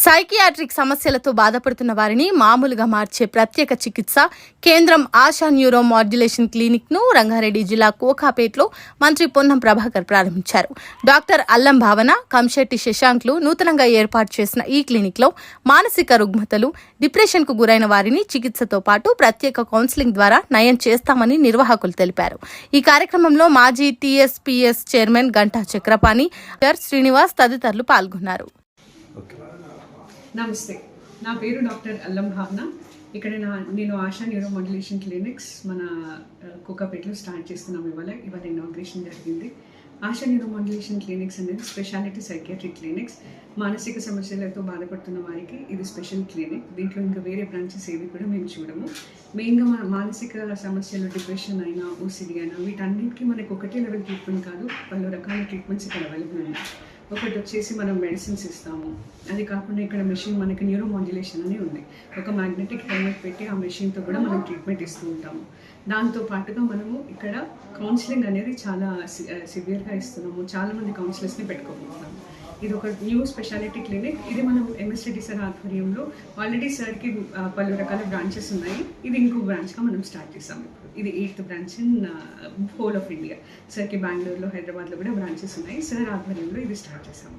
Psychiatric సమస్యలతో బాధపడుతున్న వారిని మామూలుగా మార్చే ప్రత్యేక చికిత్స కేంద్రం ఆశా న్యూరో మాడ్యులేషన్ క్లినిక్ ను రంగారెడ్డి జిల్లా కోకాపేట్లో మంత్రి పొన్నం ప్రభాకర్ ప్రారంభించారు. డాక్టర్ అల్లం భావన, కంశెట్టి శశాంక్లు నూతనంగా ఏర్పాటు చేసిన ఈ క్లినిక్ లో మానసిక రుగ్మతలు, డిప్రెషన్ కు గురైన వారిని చికిత్సతో పాటు ప్రత్యేక కౌన్సిలింగ్ ద్వారా నయం చేస్తామని నిర్వాహకులు తెలిపారు. ఈ కార్యక్రమంలో మాజీ టీఎస్పీఎస్ చైర్మన్ గంటా చక్రపాణి, శ్రీనివాస్ తదితరులు పాల్గొన్నారు. నమస్తే, నా పేరు డాక్టర్ అల్లం భావన. ఇక్కడ నేను ఆశా న్యూరో మాడ్యులేషన్ క్లినిక్స్ మన కోకాపేటలో స్టార్ట్ చేస్తున్నాం. ఇవాళ ఇనాగ్రేషన్ జరిగింది. ఆశా న్యూరో మాడ్యులేషన్ క్లినిక్స్ అనేది స్పెషాలిటీ సైకియాట్రిక్ క్లినిక్స్. మానసిక సమస్యలతో బాధపడుతున్న వారికి ఇది స్పెషల్ క్లినిక్. దీంట్లో ఇంకా వేరే బ్రాంచెస్ ఏవి కూడా మేము చూడము. మెయిన్గా మానసిక సమస్యలు, డిప్రెషన్ అయినా, ఓసిడి అయినా, వీటన్నిటికీ మనకు ఒకటే లెవెల్ ట్రీట్మెంట్ కాదు, పలు రకాల ట్రీట్మెంట్స్ ఇక్కడ అవైలబుల్ ఉన్నాయి. ఒకటి వచ్చేసి మనం మెడిసిన్స్ ఇస్తాము. అది కాకుండా ఇక్కడ మెషిన్ మనకి న్యూరో మాడ్యులేషన్ అని ఉంది. ఒక మ్యాగ్నెటిక్ హెల్మెట్ పెట్టి ఆ మెషిన్తో కూడా మనం ట్రీట్మెంట్ ఇస్తూ ఉంటాము. దాంతో పాటుగా మనము ఇక్కడ కౌన్సిలింగ్ అనేది చాలా సివియర్గా ఇస్తున్నాము. చాలామంది కౌన్సిలర్స్ని పెట్టుకోబోతున్నాము. ఇది ఒక న్యూ స్పెషాలిటీ క్లినిక్. ఇది మనం ఎంఎస్రెడ్డి సార్ ఆధ్వర్యంలో ఆల్రెడీ సార్కి పలు రకాల బ్రాంచెస్ ఉన్నాయి. ఇది ఇంకో బ్రాంచ్గా మనం స్టార్ట్ చేసాము. ఇది 8th branch in whole of India. సార్కి బెంగళూరులో, హైదరాబాద్లో కూడా బ్రాంచెస్ ఉన్నాయి. సార్ ఆధ్వర్యంలో ఇది స్టార్ట్ చేసాము.